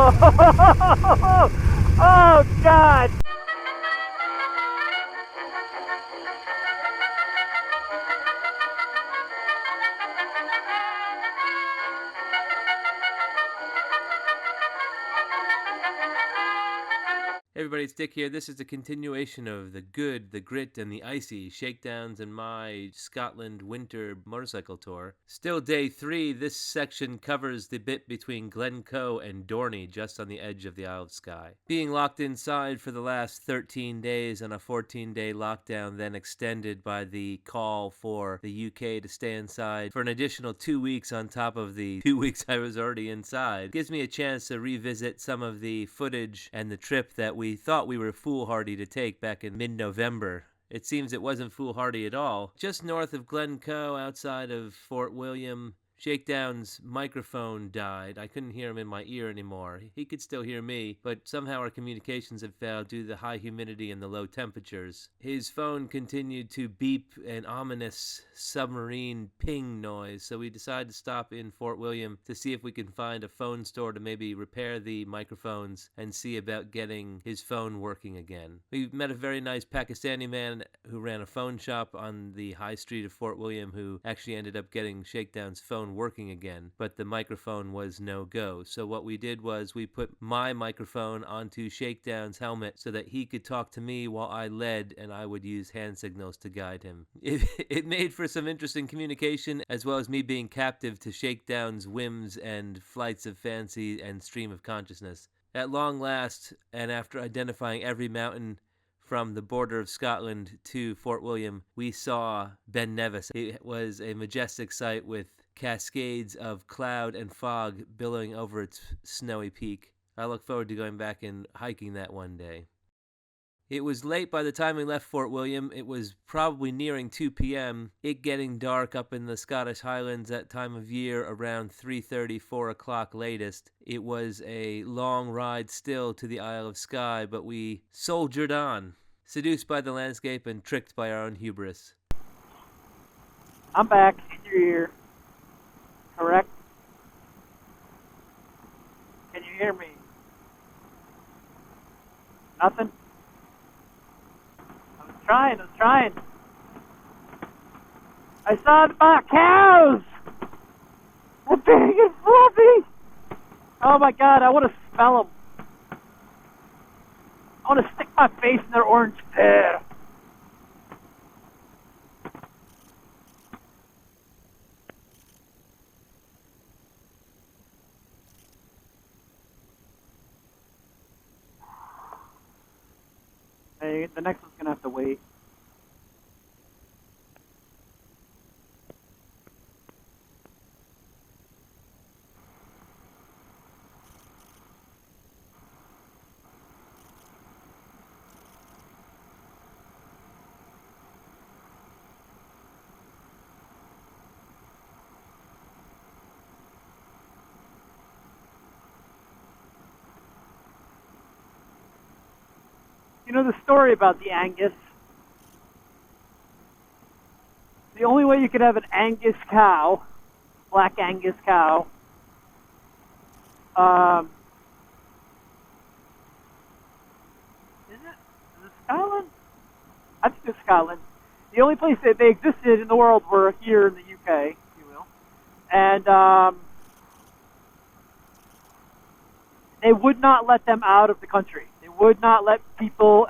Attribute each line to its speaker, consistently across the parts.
Speaker 1: Oh, God!
Speaker 2: Hey everybody, it's Dick here. This is a continuation of the good, the grit, and the icy Shakedowns and my Scotland winter motorcycle tour. Still day 3, this section covers the bit between Glencoe and Dorney, just on the edge of the Isle of Skye. Being locked inside for the last 13 days on a 14-day lockdown, then extended by the call for the UK to stay inside for an additional 2 weeks on top of the 2 weeks I was already inside, gives me a chance to revisit some of the footage and the trip that we thought we were foolhardy to take back in mid-November. It seems it wasn't foolhardy at all. Just north of Glencoe, outside of Fort William, Shakedown's microphone died. I couldn't hear him in my ear anymore. He could still hear me, but somehow our communications had failed due to the high humidity and the low temperatures. His phone continued to beep an ominous submarine ping noise, so we decided to stop in Fort William to see if we could find a phone store to maybe repair the microphones and see about getting his phone working again. We met a very nice Pakistani man who ran a phone shop on the high street of Fort William who actually ended up getting Shakedown's phone working again, but the microphone was no go. So what we did was we put my microphone onto Shakedown's helmet so that he could talk to me while I led and I would use hand signals to guide him. It made for some interesting communication, as well as me being captive to Shakedown's whims and flights of fancy and stream of consciousness. At long last, and after identifying every mountain from the border of Scotland to Fort William, we saw Ben Nevis. It was a majestic sight with cascades of cloud and fog billowing over its snowy peak. I look forward to going back and hiking that one day. It was late by the time we left Fort William. It was probably nearing 2 p.m., it getting dark up in the Scottish Highlands that time of year around 3:30, 4 o'clock latest. It was a long ride still to the Isle of Skye, but we soldiered on, seduced by the landscape and tricked by our own hubris.
Speaker 1: I'm back in your ear. Correct? Can you hear me? Nothing? I was trying. I saw the cows! They're big and fluffy! Oh my God, I want to smell them. I want to stick my face in their orange hair. Hey, the next one's going to have to wait. You know the story about the Angus? The only way you could have an Angus cow, black Angus cow, is it Scotland? I think it's Scotland. The only place that they existed in the world were here in the UK, if you will. And they would not let them out of the country. They would not let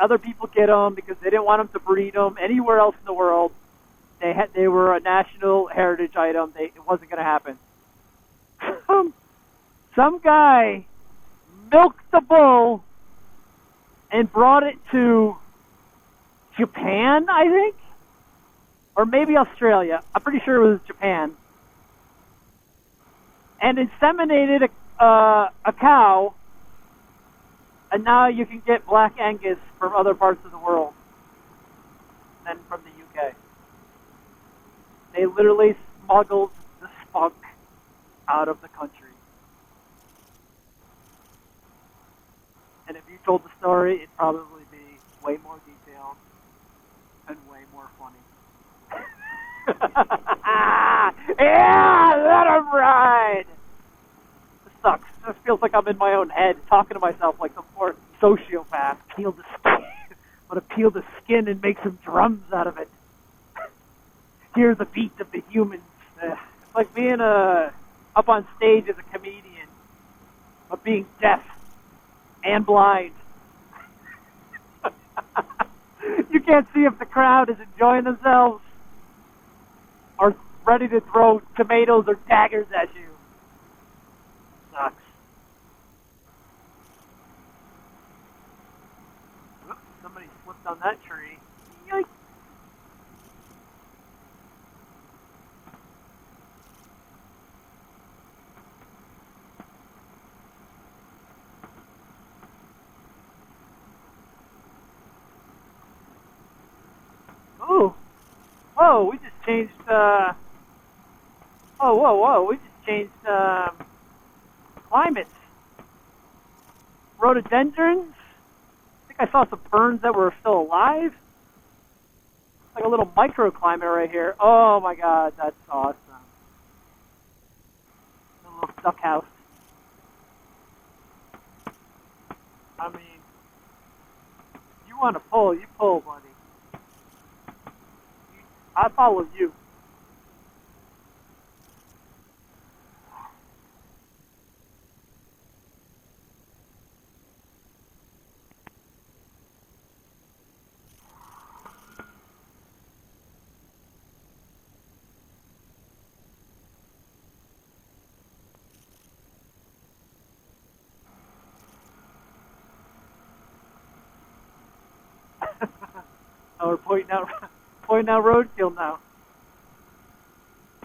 Speaker 1: other people get them because they didn't want them to breed them anywhere else in the world. They were a national heritage item. It wasn't going to happen. Some guy milked the bull and brought it to Japan, I think, or maybe Australia. I'm pretty sure it was Japan, and inseminated a cow. And now you can get black Angus from other parts of the world than from the UK. They literally smuggled the spunk out of the country. And if you told the story, it'd probably be way more detailed and way more funny. Yeah, let him ride! This sucks. This feels like I'm in my own head, talking to myself like some poor sociopath. Peel the skin. I'm gonna peel the skin and make some drums out of it. Hear the beat of the humans. It's like being up on stage as a comedian, but being deaf and blind. You can't see if the crowd is enjoying themselves or ready to throw tomatoes or daggers at you. Sucks. Oops, somebody slipped on that tree. Yikes. Ooh. Whoa, we just changed, whoa, we just changed, climates. Rhododendrons. I think I saw some ferns that were still alive. Like a little microclimate right here. Oh my god, that's awesome. A little duck house. I mean, you want to pull, you pull, buddy. I follow you. Oh, we're pointing out roadkill now.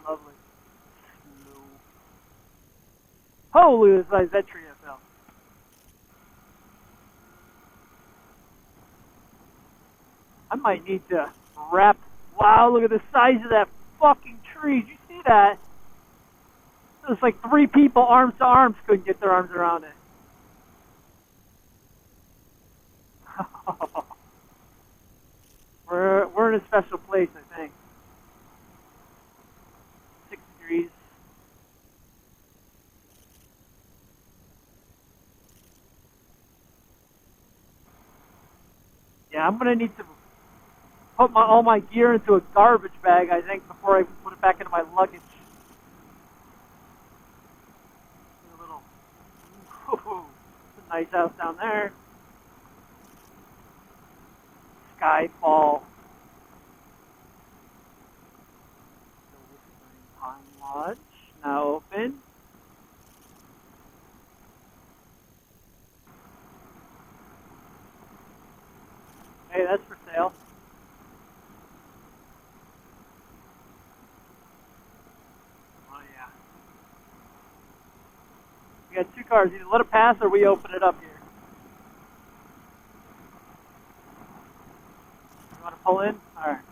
Speaker 1: Lovely. Snow. Holy, the size that tree I fell. I might need to wrap. Wow, look at the size of that fucking tree. Did you see that? It was like 3 people, arms to arms, couldn't get their arms around it. We're in a special place, I think. 6 degrees. Yeah, I'm gonna need to put all my gear into a garbage bag, I think, before I put it back into my luggage. A little. Ooh, it's a nice house down there. Skyfall. Pine Lodge, now open. Hey, that's for sale. Oh yeah. We got 2 cars. Either let it pass or we open it up here. You want to pull in? All right.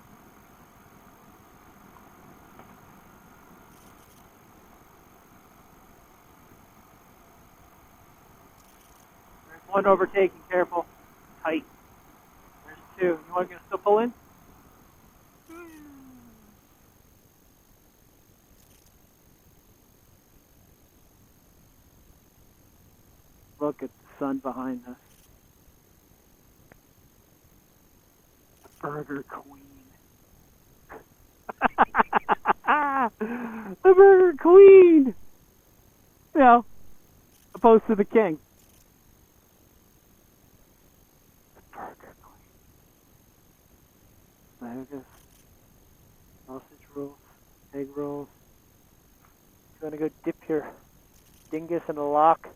Speaker 1: There's one overtaking. Careful. Tight. There's 2. You want to still pull in? Look at the sun behind us. The Burger Queen. The Burger Queen! You know, opposed to the King. The Burger Queen. Burgers. Sausage rolls. Egg rolls. You want to go dip your dingus in the lock?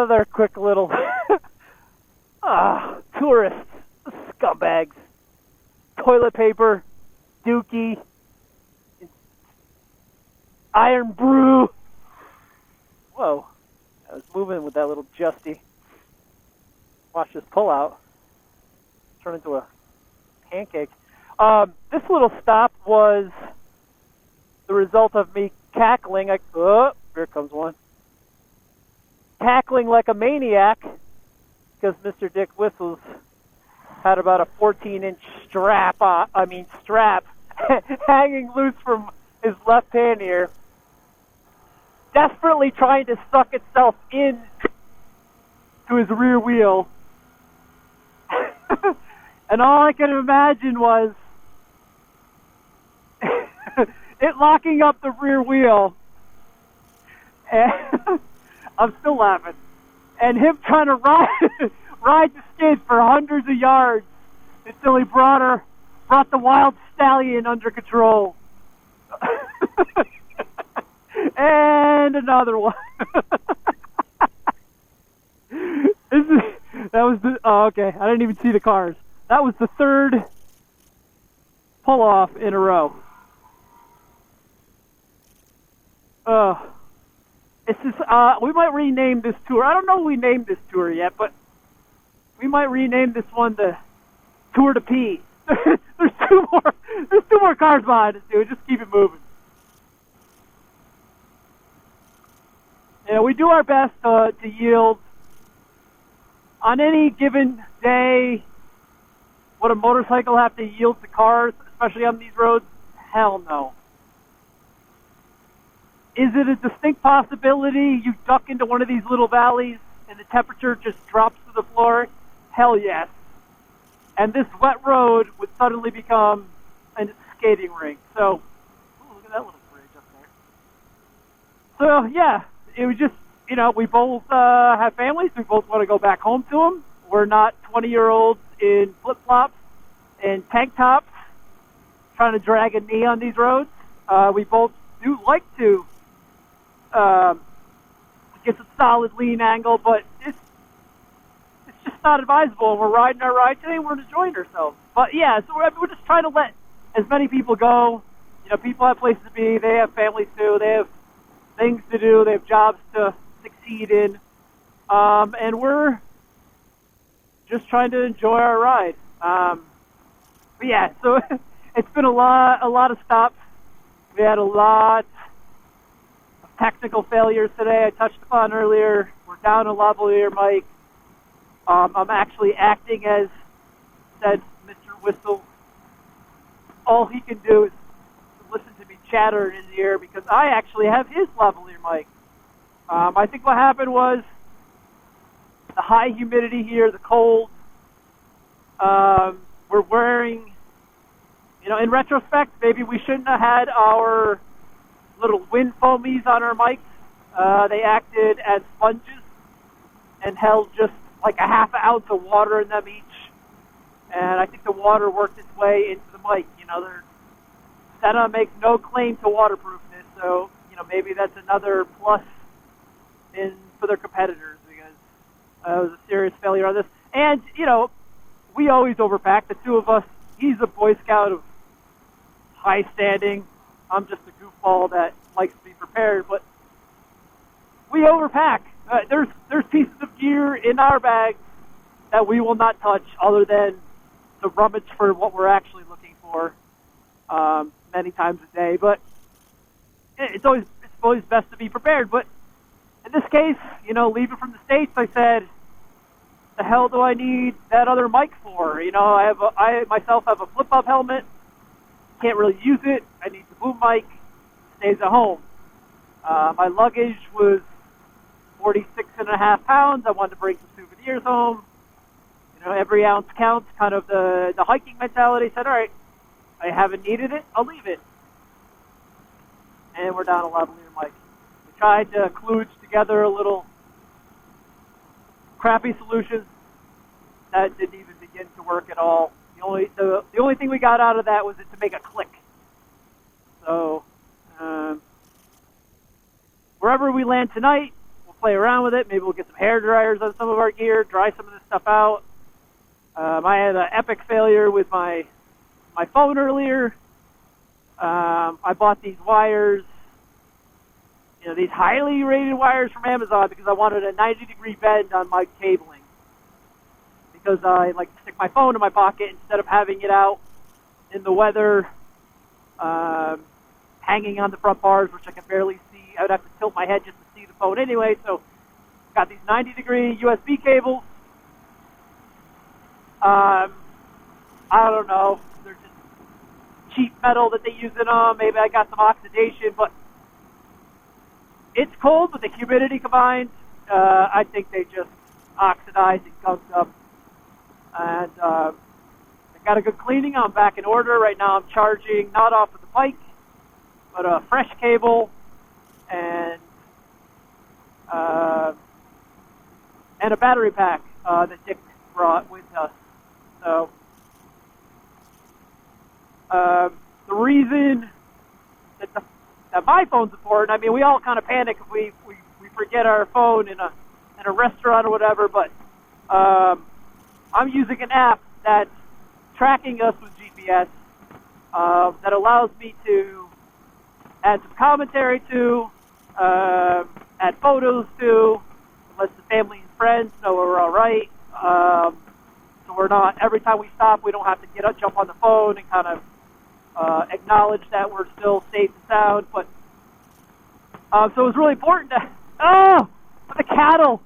Speaker 1: another quick little tourists, scumbags, toilet paper, Dookie, Iron Brew. Whoa, I was moving with that little Justy. Watch this pull out. Turn into a pancake. This little stop was the result of me cackling. Here comes one. Cackling like a maniac because Mr. Dick Whistles had about a 14-inch strap hanging loose from his left pannier, desperately trying to suck itself in to his rear wheel. And all I could imagine was it locking up the rear wheel. And I'm still laughing. And him trying to ride the skid for hundreds of yards until he brought the wild stallion under control. And another one. Okay. I didn't even see the cars. That was the third pull-off in a row. We might rename this tour. I don't know if we named this tour yet, but we might rename this one the Tour to Pee. There's two more cars behind us, dude. Just keep it moving. Yeah, we do our best to yield. On any given day, would a motorcycle have to yield to cars, especially on these roads? Hell no. Is it a distinct possibility you duck into one of these little valleys and the temperature just drops to the floor? Hell yes. And this wet road would suddenly become a skating rink. So, look at that little bridge up there. So, yeah, it was just, we both have families. We both want to go back home to them. We're not 20-year-olds in flip-flops and tank tops trying to drag a knee on these roads. We both do like to get some solid lean angle, but it's just not advisable. We're riding our ride today and we're enjoying ourselves. But yeah, so we're just trying to let as many people go. People have places to be. They have families too. They have things to do. They have jobs to succeed in. And we're just trying to enjoy our ride. But yeah, so it's been a lot of stops. We had a lot of technical failures today. I touched upon earlier. We're down a lavalier mic. I'm actually acting as said Mr. Whistle. All he can do is listen to me chatter in his ear because I actually have his lavalier mic. I think what happened was the high humidity here, the cold. We're wearing, in retrospect, maybe we shouldn't have had our little wind foamies on our mics. They acted as sponges and held just like a half an ounce of water in them each. And I think the water worked its way into the mic. Sena makes no claim to waterproofness, so, maybe that's another plus for their competitors because it was a serious failure on this. And, we always overpack, the two of us. He's a Boy Scout of high standing. I'm just a goofball that likes to be prepared, but we overpack. There's pieces of gear in our bags that we will not touch other than to rummage for what we're actually looking for many times a day. But it's always best to be prepared. But in this case, leaving from the States, I said, the hell do I need that other mic for? I myself have a flip-up helmet. Can't really use it. I need the boom mic. Stays at home. My luggage was 46.5 pounds. I wanted to bring some souvenirs home. Every ounce counts, kind of the hiking mentality. Said, all right, I haven't needed it, I'll leave it. And we're down a lavalier mic. We tried to kludge together a little crappy solution. That didn't even begin to work at all. The only thing we got out of that was it to make a click. So, wherever we land tonight, we'll play around with it. Maybe we'll get some hair dryers on some of our gear, dry some of this stuff out. I had an epic failure with my phone earlier. I bought these wires, these highly rated wires from Amazon because I wanted a 90-degree bend on my cabling. Because I like to stick my phone in my pocket instead of having it out in the weather, hanging on the front bars, which I can barely see. I would have to tilt my head just to see the phone anyway. So, got these 90-degree USB cables. I don't know. They're just cheap metal that they use in them. Maybe I got some oxidation, but it's cold with the humidity combined. I think they just oxidized and gunked up. And I got a good cleaning. I'm back in order. Right now I'm charging not off of the bike, but a fresh cable and a battery pack that Dick brought with us. So the reason that my phone's important, I mean, we all kind of panic if we forget our phone in a restaurant or whatever, but I'm using an app that's tracking us with GPS that allows me to add some commentary to, add photos to, lets the family and friends know we're all right. So we're not, every time we stop, we don't have to jump on the phone and kind of acknowledge that we're still safe and sound. But so it was really important to, the cattle.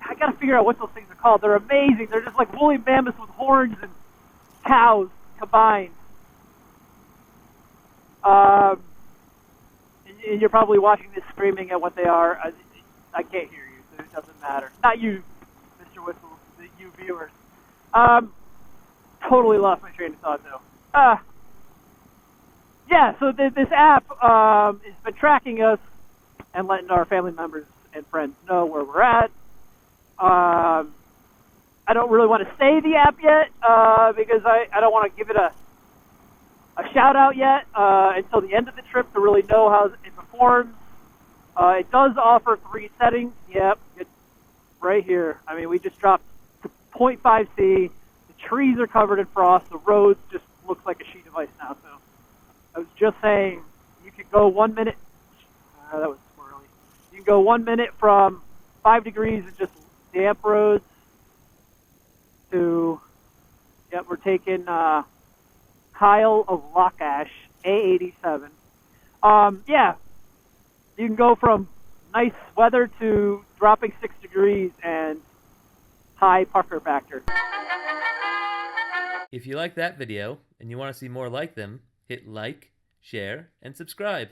Speaker 1: I got to figure out what those things are called. They're amazing. They're just like woolly mammoths with horns and cows combined. And you're probably watching this screaming at what they are. I can't hear you, so it doesn't matter. Not you, Mr. Whistle, you viewers. Totally lost my train of thought, though. Yeah, so this app has been tracking us and letting our family members and friends know where we're at. I don't really want to say the app yet because I don't want to give it a shout out yet until the end of the trip to really know how it performs. It does offer 3 settings. Yep, it's right here. I mean, we just dropped to 0.5C. The trees are covered in frost. The roads just looks like a sheet of ice now. So I was just saying, you could go 1 minute. That was squirrely. You can go 1 minute from 5 degrees and just damp roads to, we're taking Kyle of Lockash, A87. You can go from nice weather to dropping 6 degrees and high pucker factor.
Speaker 2: If you like that video and you want to see more like them, hit like, share, and subscribe.